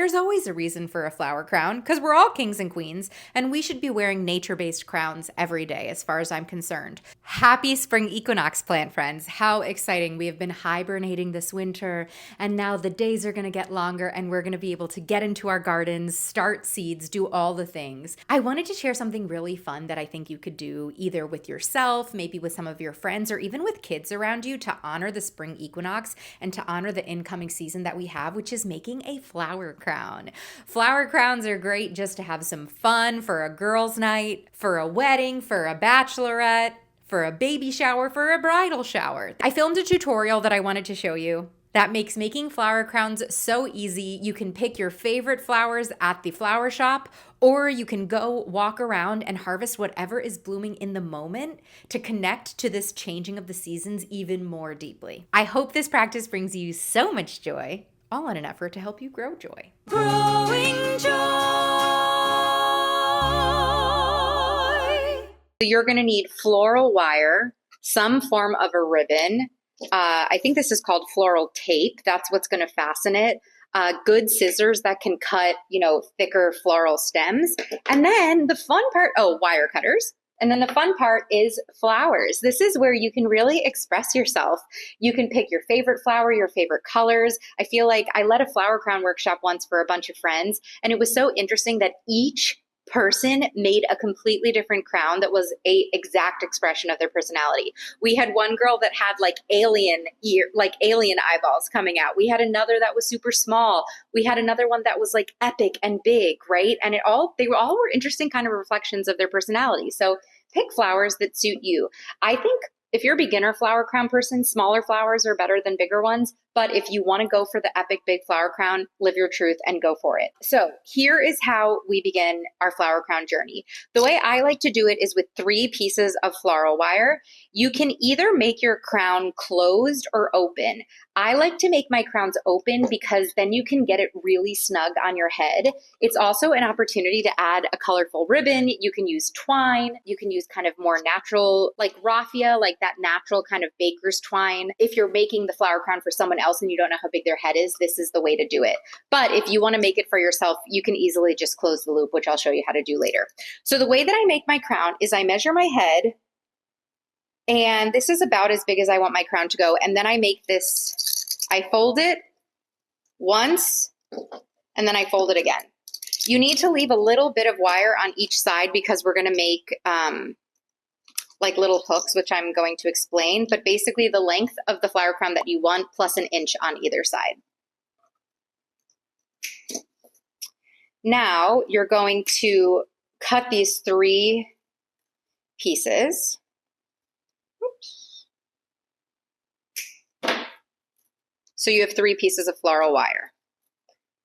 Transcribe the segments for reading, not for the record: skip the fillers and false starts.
There's always a reason for a flower crown because we're all kings and queens, and we should be wearing nature-based crowns every day as far as I'm concerned. Happy Spring Equinox, plant friends. How exciting. We have been hibernating this winter, and now the days are going to get longer and we're going to be able to get into our gardens, start seeds, do all the things. I wanted to share something really fun that I think you could do either with yourself, maybe with some of your friends, or even with kids around you to honor the spring equinox and to honor the incoming season that we have, which is making a flower crown. Flower crowns are great just to have some fun for a girls' night, for a wedding, for a bachelorette, for a baby shower, for a bridal shower. I filmed a tutorial that I wanted to show you that makes making flower crowns so easy. You can pick your favorite flowers at the flower shop, or you can go walk around and harvest whatever is blooming in the moment to connect to this changing of the seasons even more deeply. I hope this practice brings you so much joy, all in an effort to help you grow joy. Growing joy. So you're going to need floral wire, some form of a ribbon. I think this is called floral tape. That's what's going to fasten it. Good scissors that can cut, thicker floral stems. And then the fun part, wire cutters. And then the fun part is flowers. This is where you can really express yourself. You can pick your favorite flower, your favorite colors. I feel like I led a flower crown workshop once for a bunch of friends, and it was so interesting that each person made a completely different crown that was a exact expression of their personality. We had one girl that had alien eyeballs coming out. We had another that was super small. We had another one that was epic and big, right? And they all were interesting kind of reflections of their personality. So pick flowers that suit you. I think if you're a beginner flower crown person, smaller flowers are better than bigger ones. But if you want to go for the epic big flower crown, live your truth and go for it. So here is how we begin our flower crown journey. The way I like to do it is with 3 pieces of floral wire. You can either make your crown closed or open. I like to make my crowns open because then you can get it really snug on your head. It's also an opportunity to add a colorful ribbon. You can use twine. You can use kind of more natural, like raffia, like that natural kind of baker's twine. If you're making the flower crown for someone else and you don't know how big their head is, this is the way to do it. But if you want to make it for yourself, you can easily just close the loop, which I'll show you how to do later. So the way that I make my crown is I measure my head, and this is about as big as I want my crown to go. And then I make this, I fold it once, and then I fold it again. You need to leave a little bit of wire on each side because we're going to make little hooks, which I'm going to explain, but basically the length of the flower crown that you want plus an inch on either side. Now you're going to cut these 3 pieces. Oops. So you have 3 pieces of floral wire.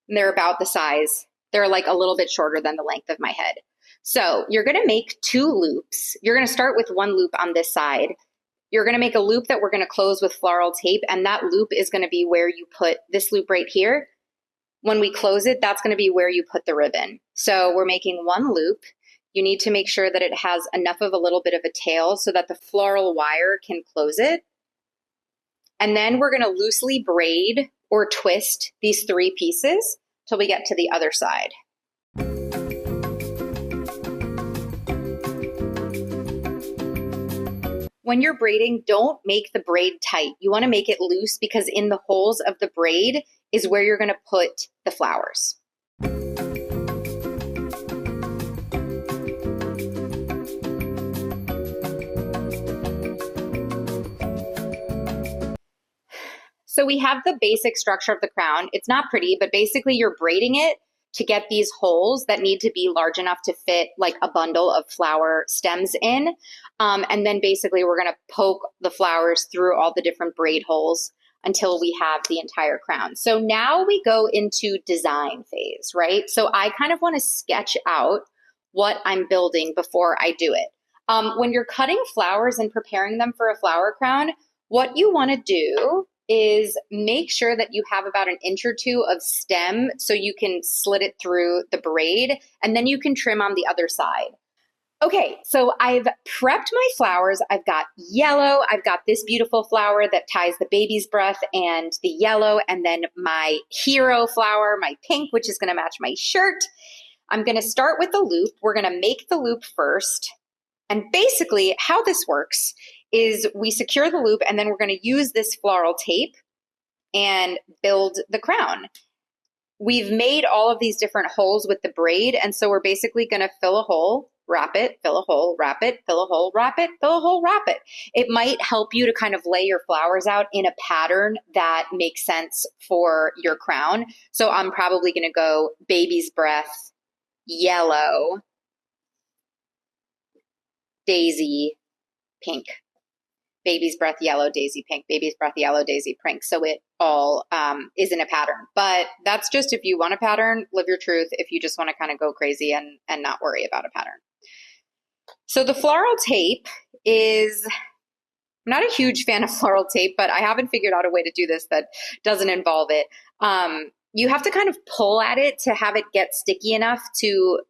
And they're about the size. They're a little bit shorter than the length of my head. So you're going to make 2 loops. You're going to start with 1 loop on this side. You're going to make a loop that we're going to close with floral tape, and that loop is going to be where you put this loop right here. When we close it, that's going to be where you put the ribbon. So we're making 1 loop. You need to make sure that it has enough of a little bit of a tail so that the floral wire can close it. And then we're going to loosely braid or twist these 3 pieces till we get to the other side. When you're braiding, don't make the braid tight. You want to make it loose because in the holes of the braid is where you're going to put the flowers. So we have the basic structure of the crown. It's not pretty, but basically you're braiding it to get these holes that need to be large enough to fit a bundle of flower stems in. And then basically we're going to poke the flowers through all the different braid holes until we have the entire crown. So now we go into design phase, right? So I kind of want to sketch out what I'm building before I do it. When you're cutting flowers and preparing them for a flower crown, what you want to do is make sure that you have about 1 inch or 2 of stem so you can slit it through the braid, and then you can trim on the other side. Okay, so I've prepped my flowers. I've got yellow. I've got this beautiful flower that ties the baby's breath and the yellow, and then my hero flower, my pink, which is going to match my shirt. I'm going to start with the loop. We're going to make the loop first. And basically, how this works is we secure the loop, and then we're going to use this floral tape and build the crown. We've made all of these different holes with the braid, and so we're basically going to fill a hole, wrap it, fill a hole, wrap it, fill a hole, wrap it, fill a hole, wrap it. It might help you to kind of lay your flowers out in a pattern that makes sense for your crown. So I'm probably going to go baby's breath, yellow, daisy, pink. Baby's breath, yellow, daisy, pink, baby's breath, yellow, daisy, pink. So it all is in a pattern. But that's just if you want a pattern, live your truth. If you just want to kind of go crazy and not worry about a pattern. So the floral tape is, I'm not a huge fan of floral tape, but I haven't figured out a way to do this that doesn't involve it. You have to kind of pull at it to have it get sticky enough to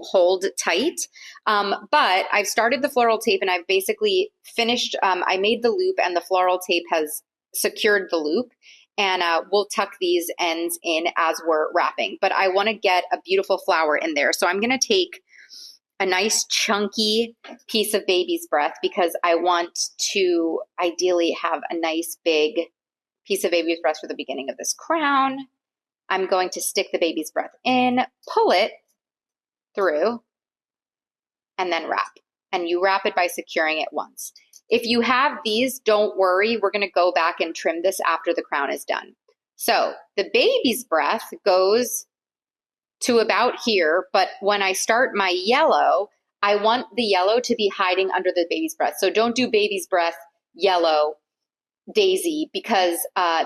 hold tight. But I've started the floral tape and I've basically finished, I made the loop and the floral tape has secured the loop. And we'll tuck these ends in as we're wrapping. But I want to get a beautiful flower in there. So I'm going to take a nice chunky piece of baby's breath because I want to ideally have a nice big piece of baby's breath for the beginning of this crown. I'm going to stick the baby's breath in, pull it through, and then wrap. And you wrap it by securing it once. If you have these, don't worry. We're going to go back and trim this after the crown is done. So the baby's breath goes to about here, but when I start my yellow, I want the yellow to be hiding under the baby's breath. So don't do baby's breath, yellow, daisy, because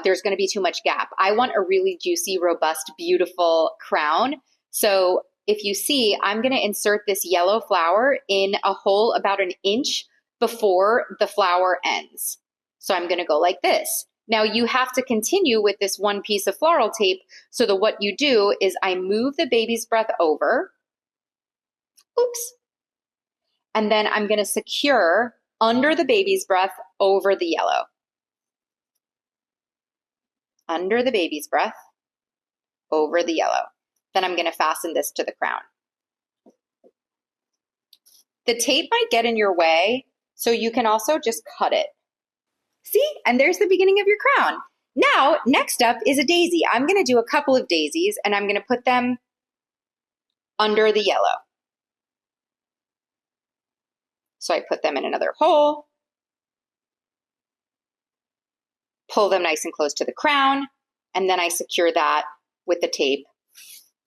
there's going to be too much gap. I want a really juicy, robust, beautiful crown. So if you see, I'm going to insert this yellow flower in a hole about an inch before the flower ends. So I'm going to go like this. Now you have to continue with this one piece of floral tape. So that what you do is I move the baby's breath over. Oops. And then I'm going to secure under the baby's breath over the yellow. Under the baby's breath over the yellow. Then I'm going to fasten this to the crown. The tape might get in your way, so you can also just cut it. See, and there's the beginning of your crown. Now, next up is a daisy. I'm going to do a couple of daisies, and I'm going to put them under the yellow. So I put them in another hole, pull them nice and close to the crown, and then I secure that with the tape.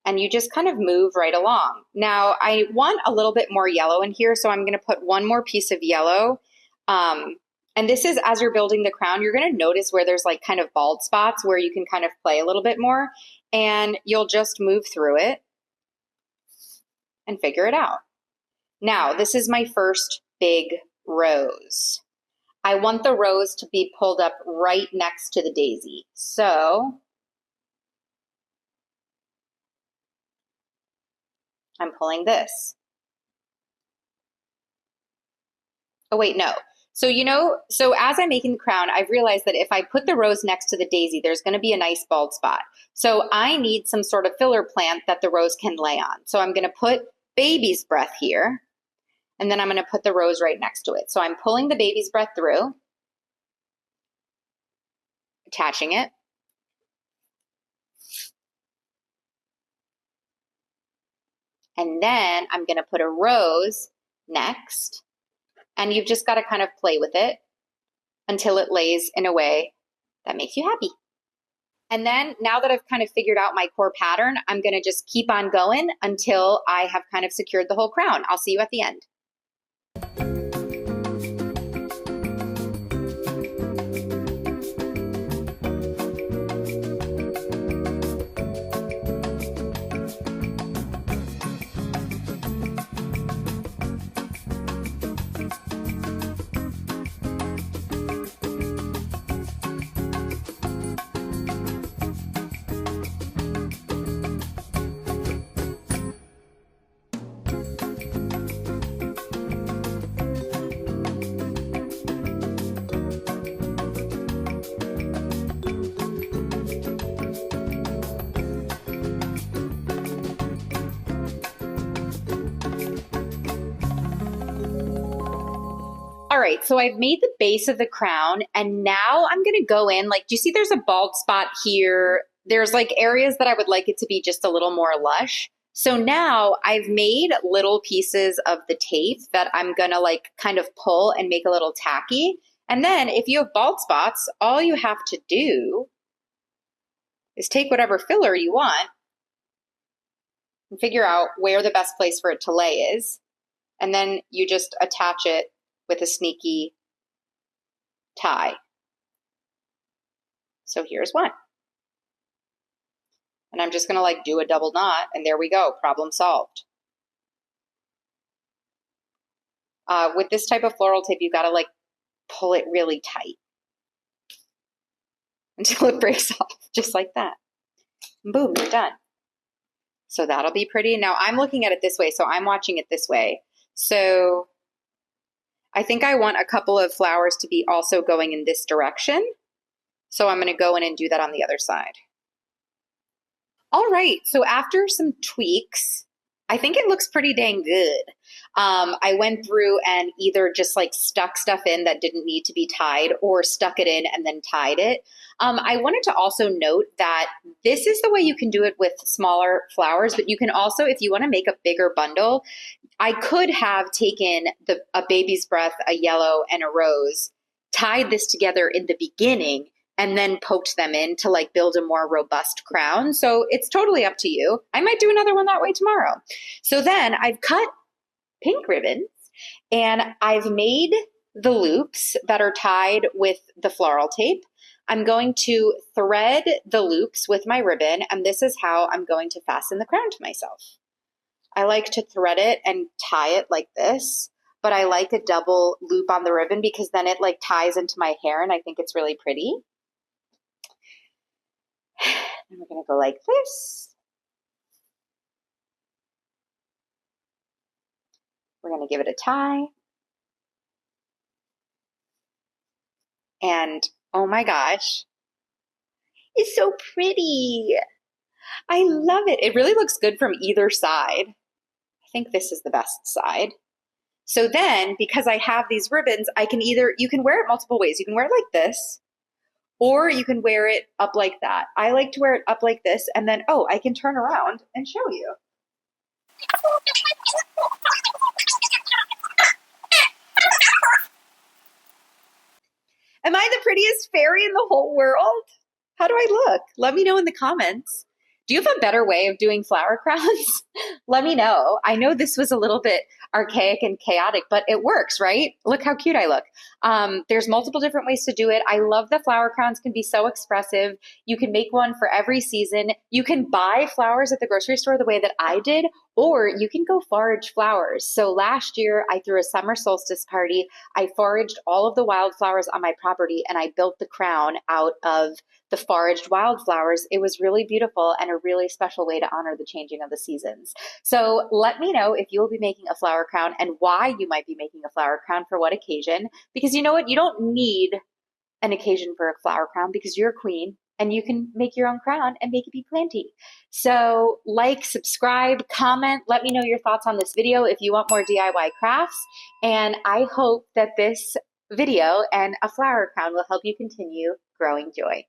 And you just kind of move right along. Now, I want a little bit more yellow in here, so I'm going to put one more piece of yellow. And this is as you're building the crown, you're going to notice where there's like kind of bald spots where you can kind of play a little bit more, and you'll just move through it and figure it out. Now, this is my first big rose. I want the rose to be pulled up right next to the daisy. So I'm pulling this. Oh, wait, no. So, so as I'm making the crown, I've realized that if I put the rose next to the daisy, there's going to be a nice bald spot. So I need some sort of filler plant that the rose can lay on. So I'm going to put baby's breath here, and then I'm going to put the rose right next to it. So I'm pulling the baby's breath through, attaching it. And then I'm going to put a rose next. And you've just got to kind of play with it until it lays in a way that makes you happy. And then now that I've kind of figured out my core pattern, I'm going to just keep on going until I have kind of secured the whole crown. I'll see you at the end. right, so I've made the base of the crown and now I'm gonna go in, like, do you see there's a bald spot here? There's like areas that I would like it to be just a little more lush. So now I've made little pieces of the tape that I'm gonna like kind of pull and make a little tacky. And then if you have bald spots, all you have to do is take whatever filler you want and figure out where the best place for it to lay is. And then you just attach it with a sneaky tie. So here's one. And I'm just gonna like do a double knot and there we go, problem solved. With this type of floral tape, you gotta like pull it really tight until it breaks off, just like that. And boom, you're done. So that'll be pretty. Now I'm looking at it this way, so I'm watching it this way. So I think I want a couple of flowers to be also going in this direction. So I'm going to go in and do that on the other side. All right, so after some tweaks, I think it looks pretty dang good. I went through and either just like stuck stuff in that didn't need to be tied or stuck it in and then tied it. I wanted to also note that this is the way you can do it with smaller flowers, but you can also, if you want to make a bigger bundle, I could have taken a baby's breath, a yellow, and a rose, tied this together in the beginning, and then poked them in to like build a more robust crown. So it's totally up to you. I might do another one that way tomorrow. So then I've cut pink ribbons and I've made the loops that are tied with the floral tape. I'm going to thread the loops with my ribbon, and this is how I'm going to fasten the crown to myself. I like to thread it and tie it like this, but I like a double loop on the ribbon because then it like ties into my hair and I think it's really pretty. And we're gonna go like this. We're gonna give it a tie. And oh my gosh, it's so pretty. I love it. It really looks good from either side. I think this is the best side. So then, because I have these ribbons, I can you can wear it multiple ways. You can wear it like this, or you can wear it up like that. I like to wear it up like this, and then, oh, I can turn around and show you. Am I the prettiest fairy in the whole world? How do I look? Let me know in the comments. Do you have a better way of doing flower crowns? Let me know. I know this was a little bit archaic and chaotic, but it works, right? Look how cute I look. There's multiple different ways to do it. I love the flower crowns can be so expressive. You can make one for every season. You can buy flowers at the grocery store the way that I did, or you can go forage flowers. So last year I threw a summer solstice party. I foraged all of the wildflowers on my property and I built the crown out of the foraged wildflowers. It was really beautiful and a really special way to honor the changing of the seasons. So let me know if you will be making a flower crown and why you might be making a flower crown for what occasion. Because you know what? You don't need an occasion for a flower crown because you're a queen and you can make your own crown and make it be plenty. So like, subscribe, comment, let me know your thoughts on this video if you want more DIY crafts. And I hope that this video and a flower crown will help you continue growing joy.